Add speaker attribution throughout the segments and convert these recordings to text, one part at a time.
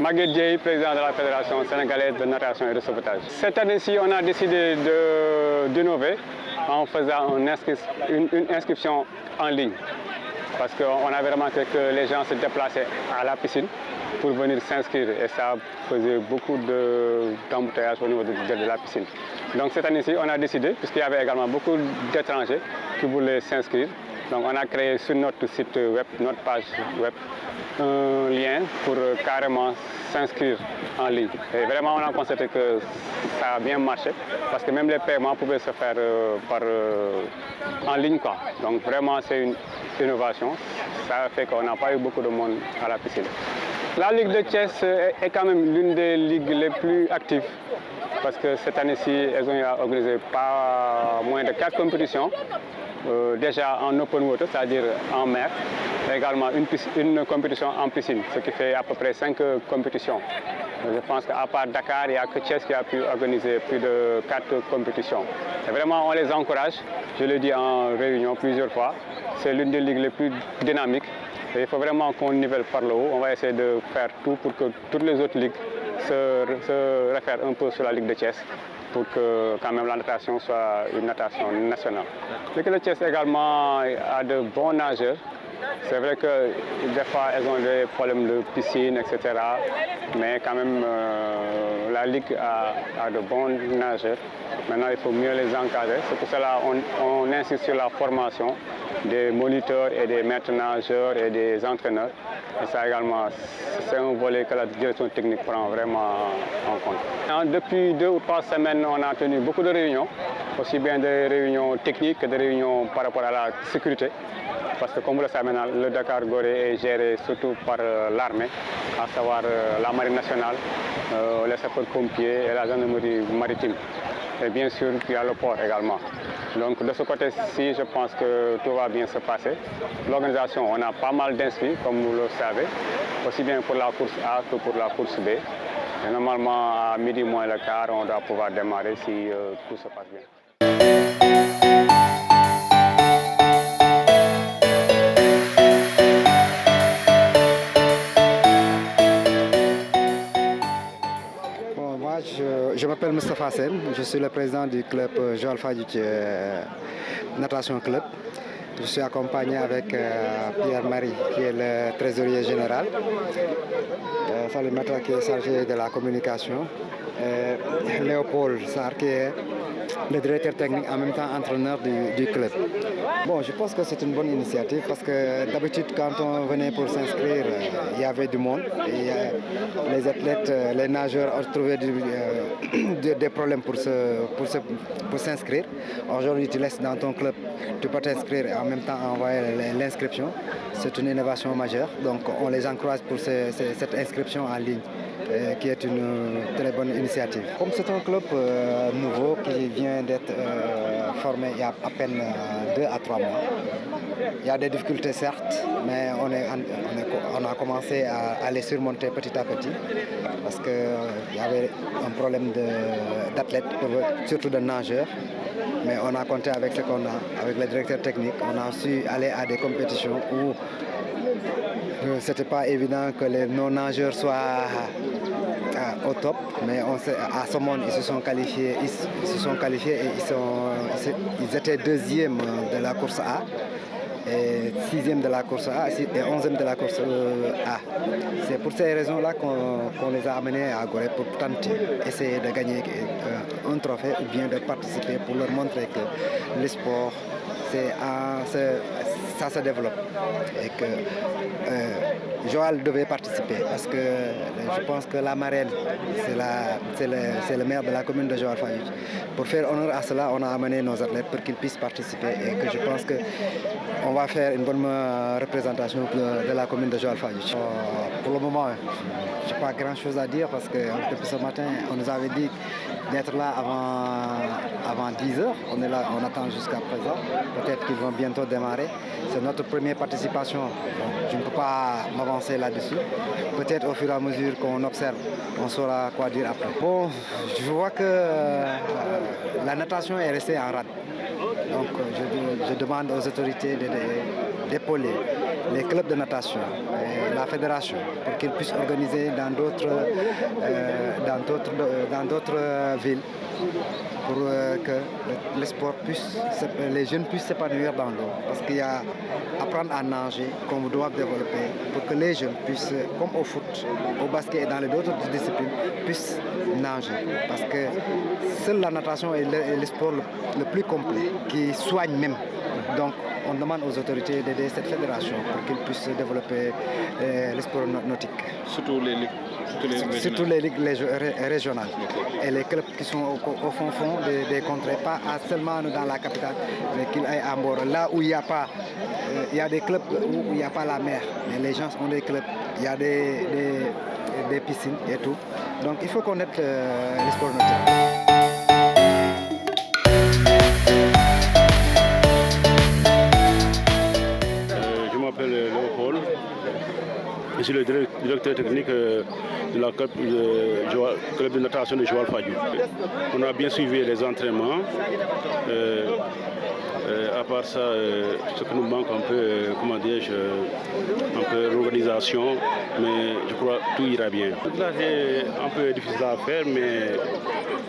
Speaker 1: Maguette Dieye, président de la Fédération sénégalaise de natation et de sauvetage. Cette année-ci, on a décidé d'innover en faisant une inscription en ligne. Parce qu'on avait remarqué que les gens se déplaçaient à la piscine pour venir s'inscrire et ça faisait beaucoup d'embouteillages au niveau de la piscine. Donc cette année-ci, on a décidé, puisqu'il y avait également beaucoup d'étrangers qui voulaient s'inscrire, donc on a créé sur notre site web, notre page web, un lien pour carrément s'inscrire en ligne. Et vraiment, on a constaté que ça a bien marché parce que même les paiements pouvaient se faire en ligne, quoi. Donc vraiment, c'est une innovation. Ça fait qu'on n'a pas eu beaucoup de monde à la piscine. La Ligue de Thiès est quand même l'une des ligues les plus actives parce que cette année-ci, elles ont organisé pas moins de 4 compétitions. Déjà en open water, c'est-à-dire en mer, et également une compétition en piscine, ce qui fait à peu près 5 compétitions. Je pense qu'à part Dakar, il n'y a que Thiès qui a pu organiser plus de 4 compétitions. Et vraiment, on les encourage, je l'ai dit en réunion plusieurs fois, c'est l'une des ligues les plus dynamiques. Et il faut vraiment qu'on nivelle par le haut. On va essayer de faire tout pour que toutes les autres ligues se réfèrent un peu sur la Ligue de Thiès, pour que quand même la natation soit une natation nationale. L'équipe de Thiès également a de bons nageurs. C'est vrai que des fois elles ont des problèmes de piscine, etc. Mais quand même la Ligue a de bons nageurs. Maintenant il faut mieux les encadrer. C'est pour cela qu'on insiste sur la formation des moniteurs et des maîtres nageurs et des entraîneurs. Et ça également, c'est un volet que la direction technique prend vraiment en compte. Depuis 2 ou 3 semaines, on a tenu beaucoup de réunions, aussi bien des réunions techniques que des réunions par rapport à la sécurité. Parce que comme vous le savez maintenant, le Dakar-Gorée est géré surtout par l'armée, à savoir la marine nationale, les sapeurs-pompiers et la gendarmerie maritime. Et bien sûr, il y a le port également. Donc de ce côté-ci, je pense que tout va bien se passer. L'organisation, on a pas mal d'inscrits, comme vous le savez, aussi bien pour la course A que pour la course B. Et normalement, à midi moins le quart, on doit pouvoir démarrer si tout se passe bien.
Speaker 2: Je m'appelle Moustapha Sen, je suis le président du club Joal Fadiouth Natation Club. Je suis accompagné avec Pierre-Marie qui est le trésorier général, Salimata qui est chargé de la communication, Léopold Sarr qui est le directeur technique en même temps entraîneur du club. Bon, je pense que c'est une bonne initiative parce que d'habitude quand on venait pour s'inscrire, il y avait du monde et les athlètes, les nageurs ont trouvé des problèmes pour s'inscrire. Aujourd'hui, tu laisses dans ton club, tu peux t'inscrire et en même temps envoyer l'inscription. C'est une innovation majeure, donc on les encourage pour cette inscription en ligne, qui est une très bonne initiative. Comme c'est un club nouveau qui vient d'être formé il y a à peine 2 à 3 mois, il y a des difficultés certes, mais on a commencé à les surmonter petit à petit parce qu'il y avait un problème d'athlètes, surtout de nageurs. Mais on a compté avec ce qu'on a, avec le directeur technique. On a su aller à des compétitions où ce n'était pas évident que nos nageurs soient au top, mais à ce moment ils se sont qualifiés et ils étaient 2e de la course A. Et 6e de la course A et 11e de la course A. C'est pour ces raisons-là qu'on les a amenés à Gorée pour tenter, essayer de gagner un trophée ou bien de participer pour leur montrer que le sport, ça se développe et que Joal devait participer parce que je pense que la marraine, c'est le maire de la commune de Joal Fadiouth. Pour faire honneur à cela, on a amené nos athlètes pour qu'ils puissent participer et que je pense qu'on va faire une bonne représentation de la commune de Joal Fadiouth. Pour le moment, je n'ai pas grand-chose à dire parce que depuis ce matin, on nous avait dit d'être là avant 10 h. On est là, on attend jusqu'à présent. Peut-être qu'ils vont bientôt démarrer. C'est notre première participation. Bon, je ne peux pas m'avancer là-dessus. Peut-être au fur et à mesure qu'on observe, on saura quoi dire après. Bon, je vois que la natation est restée en rade. Donc je demande aux autorités d'épauler les clubs de natation, la fédération, pour qu'ils puissent organiser dans d'autres villes, pour que les jeunes puissent s'épanouir dans l'eau. Parce qu'il y a apprendre à nager qu'on doit développer pour que les jeunes puissent, comme au foot, au basket et dans les autres disciplines, puissent nager. Parce que seule la natation est le sport le plus complet, qui soigne même. Donc on demande aux autorités d'aider cette fédération pour qu'ils puissent développer le sport nautique.
Speaker 3: Surtout les ligues
Speaker 2: régionales. Et les clubs qui sont au fond des contrées, pas seulement dans la capitale, mais qu'ils aillent à Mboro. Là où il n'y a pas, il y a des clubs où il n'y a pas la mer, mais les gens ont des clubs, il y a des piscines et tout. Donc il faut connaître les sports nautiques.
Speaker 4: Je suis le directeur technique de la club de natation de Joal Fadiouth. On a bien suivi les entraînements. À part ça, ce qui nous manque un peu, un peu l'organisation, mais je crois que tout ira bien. Là, c'est un peu difficile à faire, mais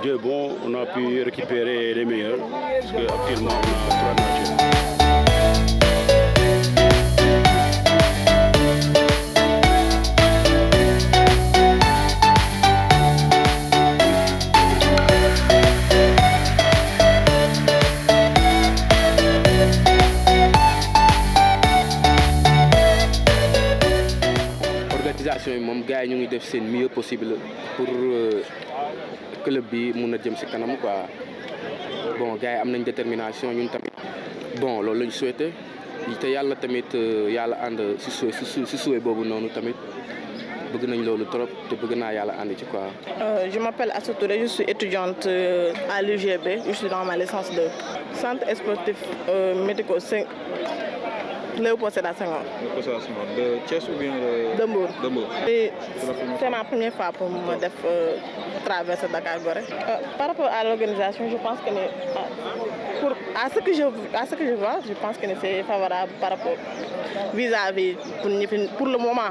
Speaker 4: Dieu est bon, on a pu récupérer les meilleurs, parce qu'actuellement on a 3 nageurs.
Speaker 5: moom gars yi ñu ngi def seen mieux possible pour club bi mun a jëm si kanam quoi bon gars yi am nañ détermination ñun tamit bon loolu lañ souhaité te yàlla tamit yàlla ànd si souhait boobu noonu tamit bëgg nañ loolu trop te bëgg naa yàlla ànd ci quoi.
Speaker 6: Je m'appelle Astou Touré, je suis étudiante à l'UGB, je suis dans ma licence 2. Centre sportif médico Léopold Sédar Senghor.
Speaker 3: De Thiès ou bien
Speaker 6: de Mbour.
Speaker 3: De Mbour.
Speaker 6: C'est ma première fois pour me traverser Dakar-Gorée. Par rapport à l'organisation, je pense que à ce que je vois, je pense que c'est favorable par rapport vis-à-vis pour le moment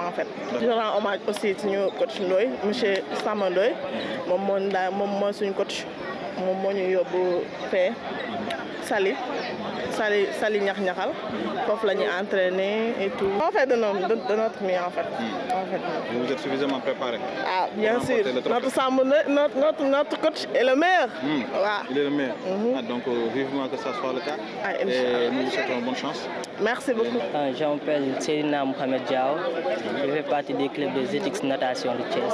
Speaker 6: en fait. Je rends hommage aussi à notre coach Ndoye, monsieur Samba Ndoye, mon coach, mon fait Sali Ñax-Ñaxal, foofu la ñuy entraîner et tout. On fait de notre mieux en fait.
Speaker 3: Vous êtes suffisamment préparé?
Speaker 6: Ah bien sûr, notre coach est le meilleur.
Speaker 3: Il est le meilleur. Donc vivement que ça soit le cas. Et nous vous souhaitons bonne chance.
Speaker 6: Merci beaucoup.
Speaker 7: Je m'appelle Serina Mohamed Diao. Je fais partie du club des Ethics Natation de Thiès.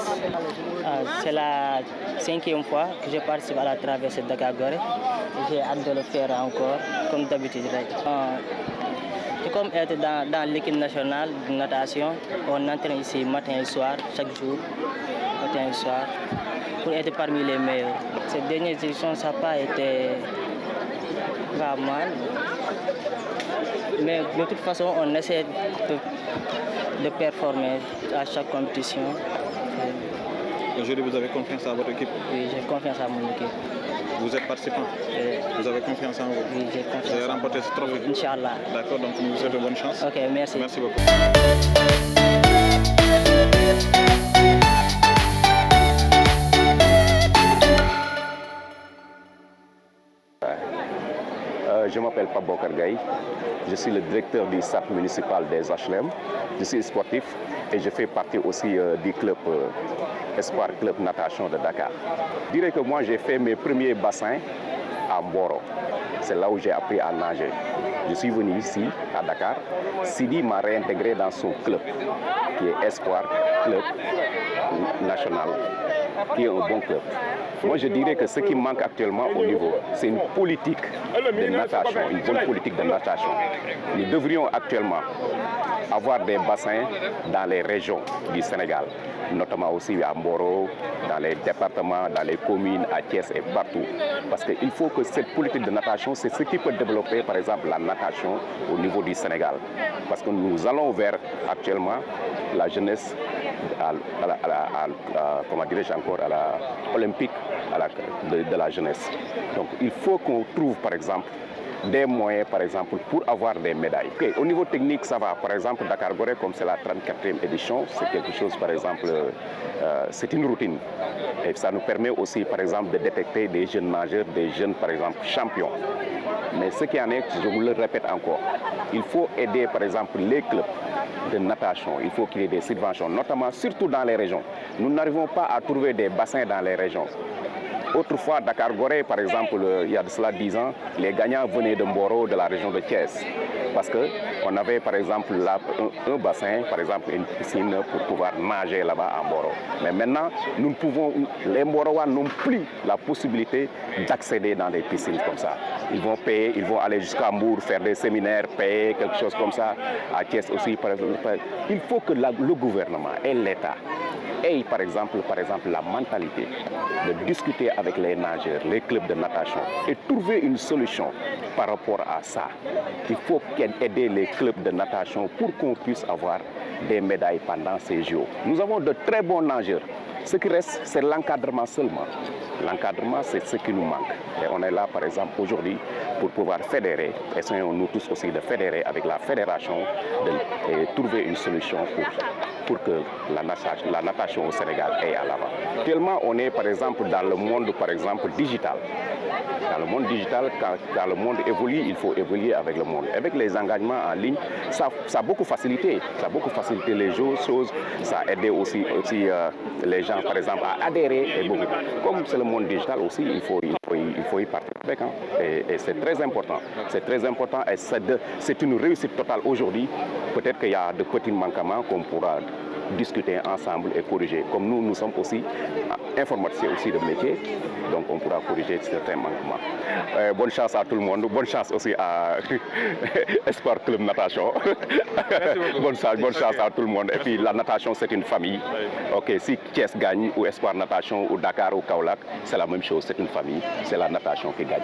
Speaker 7: C'est la 5e fois que je participe à la traversée de Dakar-Gorée. J'ai hâte de le faire encore, comme d'habitude. C'est comme être dans l'équipe nationale de natation. On entraîne ici matin et soir, chaque jour, matin et soir, pour être parmi les meilleurs. Cette dernière édition, ça n'a pas été vraiment mal. Mais de toute façon, on essaie de performer à chaque compétition.
Speaker 3: Aujourd'hui, vous avez confiance à votre équipe?
Speaker 7: Oui, j'ai confiance à mon équipe.
Speaker 3: Vous êtes participant? Vous avez confiance en vous?
Speaker 7: Oui, j'ai confiance.
Speaker 3: Vous avez remporté ce trophée?
Speaker 7: Inch'Allah.
Speaker 3: D'accord, donc nous vous souhaitons bonne chance.
Speaker 7: Ok, merci.
Speaker 3: Merci beaucoup.
Speaker 8: Je m'appelle Pape Bokar Gaye, je suis le directeur du centre municipal des HLM, je suis sportif et je fais partie aussi du club Espoir Club Natation de Dakar. Je dirais que moi j'ai fait mes premiers bassins à Mboro, c'est là où j'ai appris à nager. Je suis venu ici à Dakar, Sidi m'a réintégré dans son club qui est Espoir Club National, qui est un bon club. Moi, je dirais que ce qui manque actuellement au niveau, c'est une politique de natation, une bonne politique de natation. Nous devrions actuellement avoir des bassins dans les régions du Sénégal, notamment aussi à Mboro, dans les départements, dans les communes, à Thiès et partout. Parce qu'il faut que cette politique de natation, c'est ce qui peut développer, par exemple, la natation au niveau du Sénégal. Parce que nous allons vers actuellement la jeunesse comment dirais-je encore, à la olympique de la jeunesse. Donc il faut qu'on trouve par exemple des moyens, par exemple, pour avoir des médailles. Okay. Au niveau technique, ça va. Par exemple, Dakar Gorée, comme c'est la 34e édition, c'est quelque chose, par exemple, c'est une routine. Et ça nous permet aussi, par exemple, de détecter des jeunes nageurs, des jeunes, par exemple, champions. Mais ce qui en est, je vous le répète encore, il faut aider, par exemple, les clubs de natation. Il faut qu'il y ait des subventions, notamment, surtout dans les régions. Nous n'arrivons pas à trouver des bassins dans les régions. Autrefois, Dakar Gorée, par exemple, il y a de cela 10 ans, les gagnants venaient de Mboro, de la région de Thiès. Parce qu'on avait, par exemple, un bassin, par exemple, une piscine pour pouvoir nager là-bas à Mboro. Mais maintenant, nous ne pouvons, les Mborois n'ont plus la possibilité d'accéder dans des piscines comme ça. Ils vont payer, ils vont aller jusqu'à Mbour, faire des séminaires, payer quelque chose comme ça. À Thiès aussi, par exemple. Il faut que le gouvernement et l'État aient, par exemple, la mentalité de discuter avec les nageurs, les clubs de natation et trouver une solution par rapport à ça. Il faut aider les clubs de natation pour qu'on puisse avoir des médailles pendant ces JO. Nous avons de très bons nageurs. Ce qui reste, c'est l'encadrement seulement. L'encadrement, c'est ce qui nous manque. Et on est là, par exemple, aujourd'hui, pour pouvoir fédérer, essayons-nous tous aussi de fédérer avec la fédération et trouver une solution pour que la natation au Sénégal aille à l'avant. Actuellement, on est, par exemple, dans le monde, par exemple, digital. Dans le monde digital, quand le monde évolue, il faut évoluer avec le monde. Avec les engagements en ligne, ça a beaucoup facilité. Ça a beaucoup facilité les choses. Ça a aidé aussi les gens, par exemple, à adhérer. Et beaucoup. Comme c'est le monde digital aussi, il faut y partir avec. Hein. Et c'est très important. C'est très important et c'est une réussite totale aujourd'hui. Peut-être qu'il y a de petits manquements qu'on pourra discuter ensemble et corriger. Comme nous sommes aussi informaticiens aussi de métier, donc on pourra corriger certains manquements. Bonne chance à tout le monde, bonne chance aussi à Espoir Club Natation. bonne chance à tout le monde. Et puis la natation, c'est une famille. Ok, si Thiès gagne, ou Espoir Natation, ou Dakar, ou Kaolack, c'est la même chose, c'est une famille. C'est la natation qui gagne.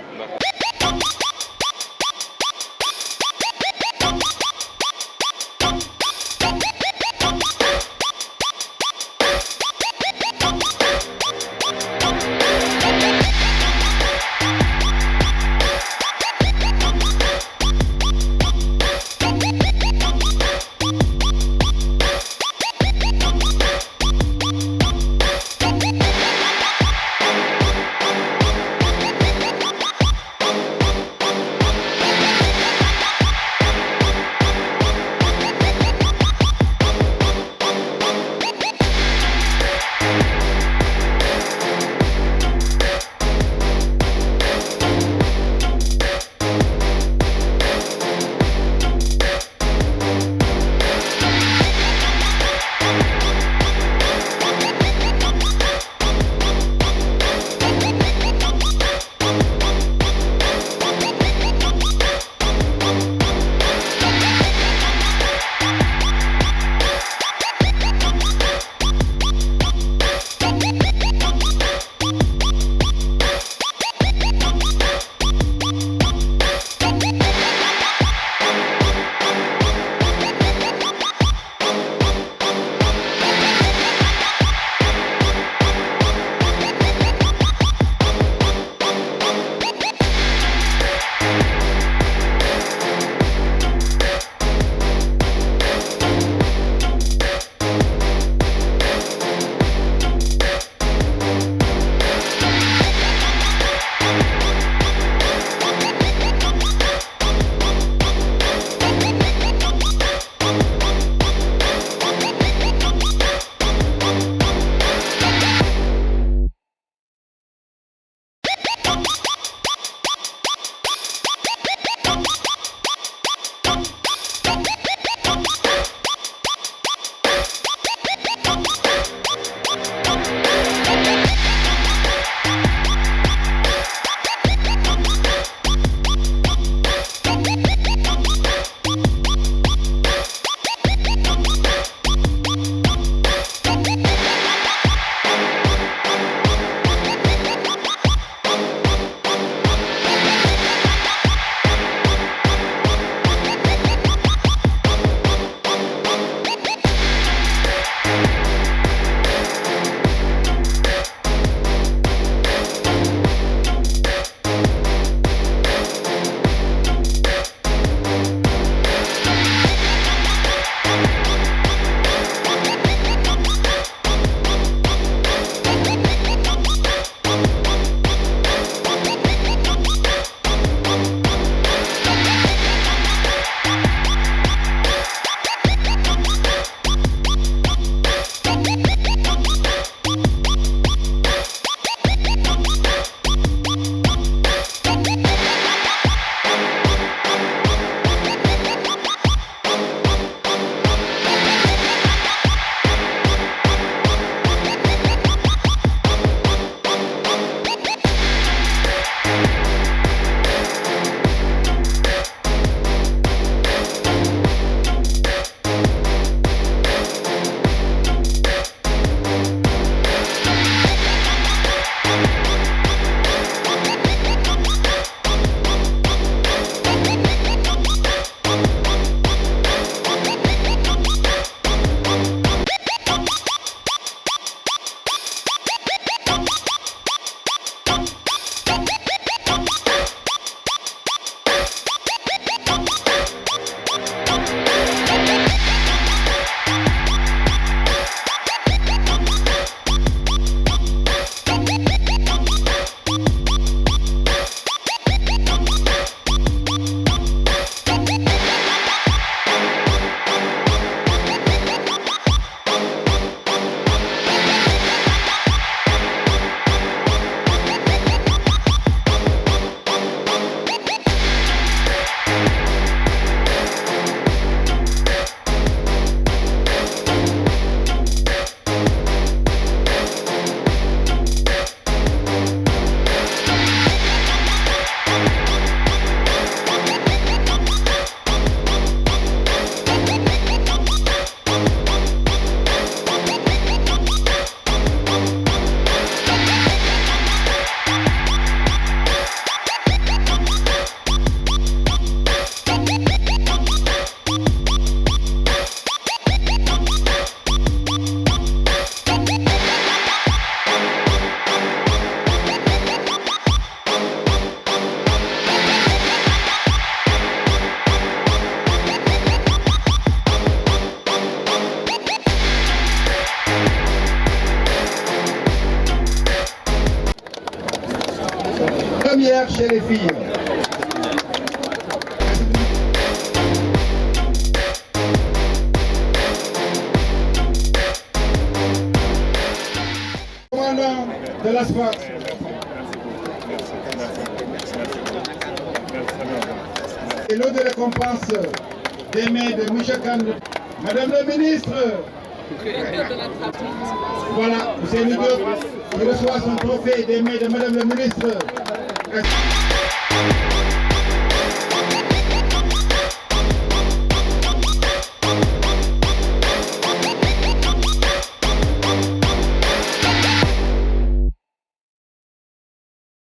Speaker 9: populaire chez les filles. Commandant de l'ASFA. Et l'eau de récompense des mains de M. Kane. Madame la ministre, voilà, M. Diop, il reçoit son trophée des mains de Madame la ministre.